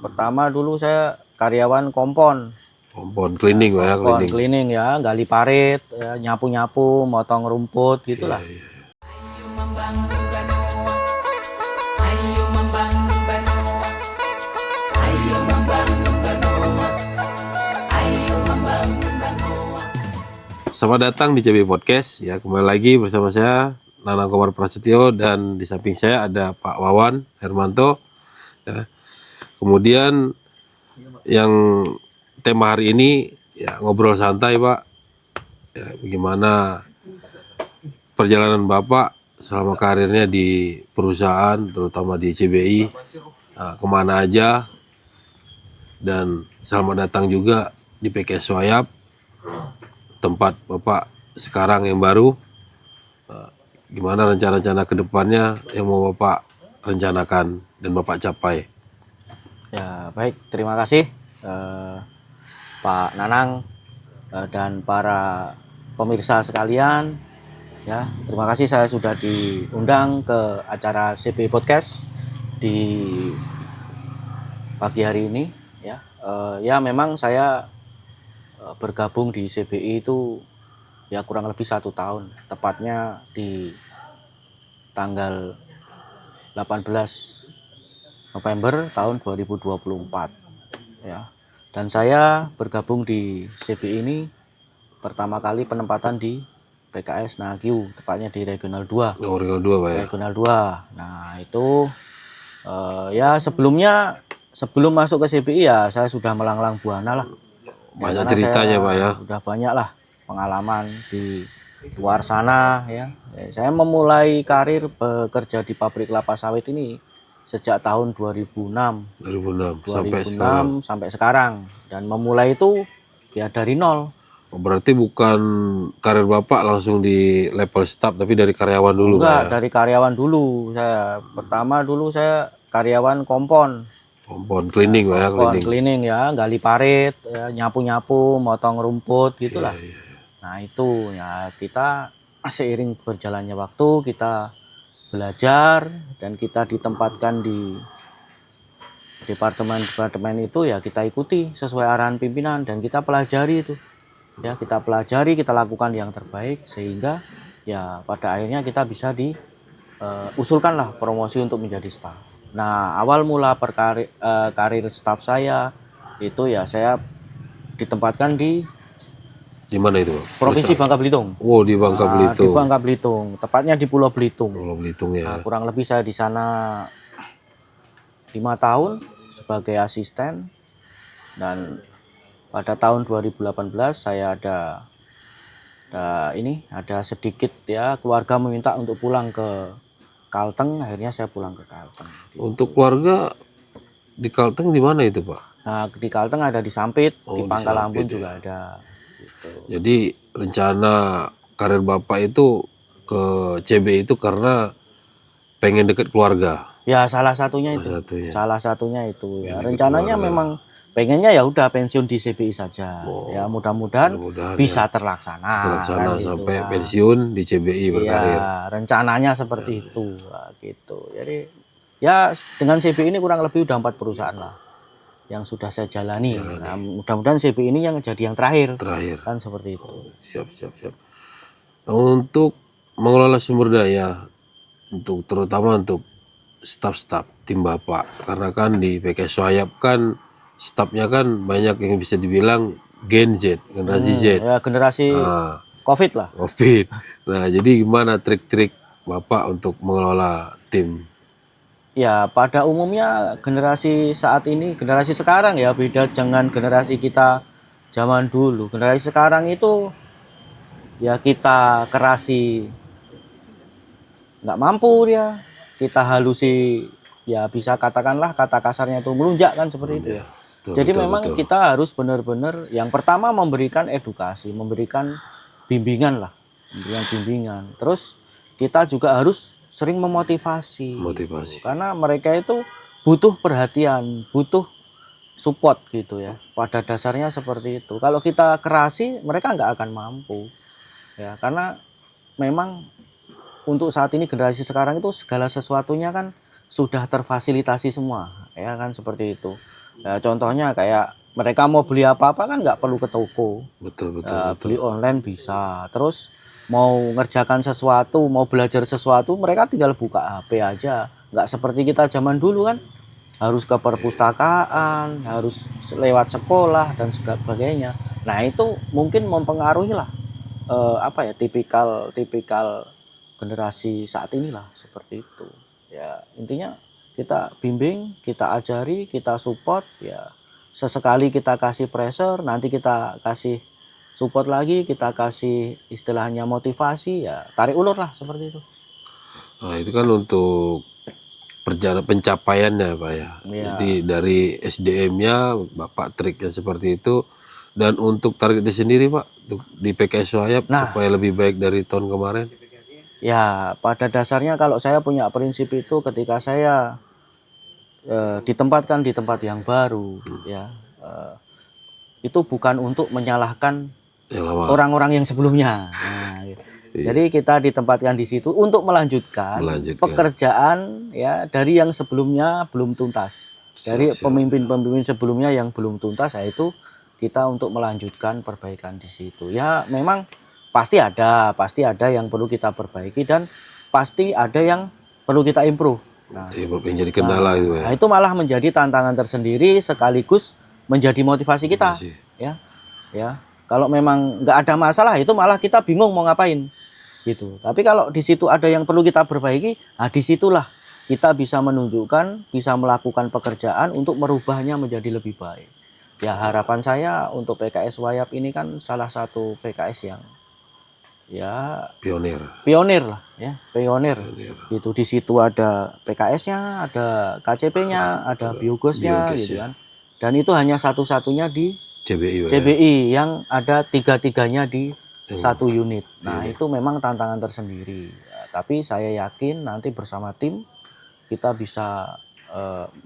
Pertama dulu saya karyawan kompon. Kompon cleaning Pak ya, Kompon cleaning ya, gali parit, ya, nyapu-nyapu, motong rumput gitulah. Iya. Ayo membangun Banoa, ayo membangun Banoa, ayo membangun Banoa, ayo membangun Banoa. Selamat datang di CB Podcast ya, kembali lagi bersama saya Nanang Komar Prasetyo dan di samping saya ada Pak Wawan Hermanto ya. Kemudian yang tema hari ini ya ngobrol santai Pak ya, bagaimana perjalanan Bapak selama karirnya di perusahaan terutama di CBI, kemana aja, dan selamat datang juga di PKS Swayap, tempat Bapak sekarang yang baru. Gimana rencana-rencana kedepannya yang mau Bapak rencanakan dan Bapak capai? Ya baik, terima kasih Pak Nanang dan para pemirsa sekalian. Ya, terima kasih saya sudah diundang ke acara CB Podcast di pagi hari ini. Ya, ya memang saya bergabung di CBI itu ya kurang lebih 1 tahun, tepatnya di tanggal 18 November tahun 2024 ya. Dan saya bergabung di CBI ini pertama kali penempatan di PKS Nahakiu, tepatnya di Regional 2. Oh, Regional 2 Pak ya? Regional 2. Nah itu ya sebelum masuk ke CBI ya saya sudah melanglang buana lah. Banyak Karena ceritanya saya Pak ya? Udah banyak lah pengalaman di luar sana ya. Saya memulai karir bekerja di pabrik kelapa sawit ini sejak tahun 2006 sampai sekarang. Dan memulai itu ya dari nol. Oh, berarti bukan karir Bapak langsung di level staff tapi dari karyawan dulu Pak Enggak, ya? dari karyawan dulu. Pertama dulu saya karyawan kompon. Kompon cleaning Pak ya? Kompon cleaning ya, gali parit, ya, nyapu-nyapu, motong rumput gitulah. Iya. Nah itu ya kita seiring berjalannya waktu kita belajar dan kita ditempatkan di departemen-departemen itu ya kita ikuti sesuai arahan pimpinan dan kita pelajari itu. Ya kita pelajari, kita lakukan yang terbaik sehingga ya pada akhirnya kita bisa diusulkanlah promosi untuk menjadi staf. Nah awal mula karir staf saya itu ya saya ditempatkan di mana itu Pak? Provinsi Bangka Belitung. Oh, di Bangka Belitung. Di Bangka Belitung, tepatnya di Pulau Belitung. Pulau Belitung ya. Nah, kurang lebih saya di sana 5 tahun sebagai asisten dan pada tahun 2018 saya ada sedikit ya keluarga meminta untuk pulang ke Kalteng, akhirnya saya pulang ke Kalteng. Untuk keluarga di Kalteng di mana itu Pak? Nah, di Kalteng ada di Sampit, di di Pangkal Ambon Sampit, juga ya. ada. Gitu. Jadi rencana karir Bapak itu ke CB itu karena pengen deket keluarga. Ya salah satunya itu. Salah satunya itu ya. Rencananya memang pengennya ya udah pensiun di CBI saja. Oh, ya mudah-mudahan bisa ya. Terlaksana Terlaksana kan, sampai gitu, pensiun di CBI berkarir. Ya, rencananya seperti itu gitu. Jadi ya dengan CBI ini kurang lebih udah 4 perusahaan lah yang sudah saya jalani. Nah, mudah-mudahan CBI ini yang jadi yang terakhir. Kan seperti itu. Oh, siap. Nah, untuk mengelola sumber daya terutama untuk staf-staf tim Bapak, karena kan di PKS Swayap kan stafnya kan banyak yang bisa dibilang Gen Z, generasi Z. Ya generasi COVID lah. COVID. Nah, jadi gimana trik-trik Bapak untuk mengelola tim? Ya pada umumnya generasi saat ini, generasi sekarang ya beda dengan generasi kita zaman dulu. Generasi sekarang itu ya kita kerasi nggak mampu dia, kita halusi ya bisa katakanlah kata kasarnya itu melunjak kan seperti itu ya. Jadi memang kita harus benar-benar yang pertama memberikan edukasi, memberikan bimbingan lah, bimbingan. Terus kita juga harus sering memotivasi. Karena mereka itu butuh perhatian, butuh support gitu ya. Pada dasarnya seperti itu. Kalau kita kerasi, mereka nggak akan mampu. Ya, karena memang untuk saat ini generasi sekarang itu segala sesuatunya kan sudah terfasilitasi semua, ya kan seperti itu. Ya, contohnya kayak mereka mau beli apa-apa kan nggak perlu ke toko. Betul. Beli online bisa. Terus mau ngerjakan sesuatu, mau belajar sesuatu, mereka tinggal buka HP aja. Nggak seperti kita zaman dulu kan, harus ke perpustakaan, harus lewat sekolah dan sebagainya. Nah itu mungkin mempengaruhi lah tipikal generasi saat inilah seperti itu. Ya intinya kita bimbing, kita ajari, kita support, ya sesekali kita kasih pressure, nanti kita kasih support lagi, kita kasih istilahnya motivasi, ya tarik ulur lah seperti itu. Nah, itu kan untuk perjalanan pencapaiannya Pak ya. Iya. Jadi dari SDM-nya Bapak triknya seperti itu, dan untuk targetnya sendiri Pak untuk di PKS Wayap supaya lebih baik dari tahun kemarin. Ya pada dasarnya kalau saya punya prinsip itu ketika saya ditempatkan di tempat yang baru, ya itu bukan untuk menyalahkan Yang lama. orang-orang yang sebelumnya. Nah, gitu. Jadi kita ditempatkan di situ untuk melanjutkan pekerjaan ya dari yang sebelumnya belum tuntas, dari pemimpin-pemimpin sebelumnya yang belum tuntas, yaitu kita untuk melanjutkan perbaikan di situ. Ya memang pasti ada yang perlu kita perbaiki dan pasti ada yang perlu kita improve. Nah, yang jadi kendala itu ya. Nah, itu malah menjadi tantangan tersendiri sekaligus menjadi motivasi kita. Ya. Kalau memang nggak ada masalah itu malah kita bingung mau ngapain gitu. Tapi kalau di situ ada yang perlu kita perbaiki, nah disitulah kita bisa menunjukkan, bisa melakukan pekerjaan untuk merubahnya menjadi lebih baik. Ya harapan saya untuk PKS Wayap ini kan salah satu PKS yang ya pionir lah ya, pionir. Gitu. Di situ ada PKS-nya, ada KCP-nya, ada biogosnya gitu kan. Dan itu hanya satu-satunya di CBI yang ada tiga-tiganya di satu unit. Nah, itu memang tantangan tersendiri. Ya, tapi saya yakin nanti bersama tim kita bisa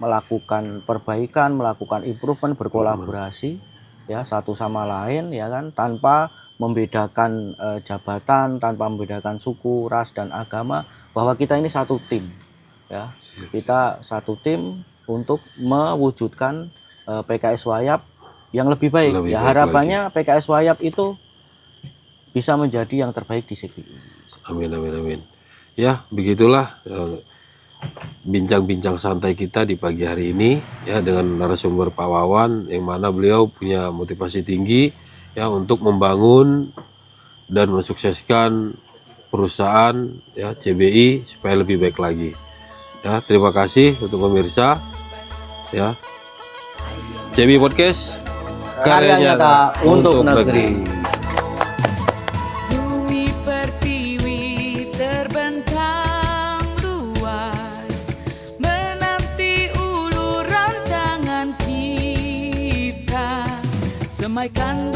melakukan perbaikan, melakukan improvement, berkolaborasi ya satu sama lain ya kan, tanpa membedakan jabatan, tanpa membedakan suku, ras dan agama, bahwa kita ini satu tim ya. Kita satu tim untuk mewujudkan PKS Wayap yang lebih baik. Ya harapannya PKS Wayap itu bisa menjadi yang terbaik di CBI. Amin. Ya, begitulah bincang-bincang santai kita di pagi hari ini ya dengan narasumber Pak Wawan, yang mana beliau punya motivasi tinggi ya untuk membangun dan mensukseskan perusahaan ya CBI supaya lebih baik lagi. Ya, terima kasih untuk pemirsa ya. CBI Podcast, karya nyata untuk negeri. Bumi pertiwi terbentang luas, menanti uluran tangan kita, semaikan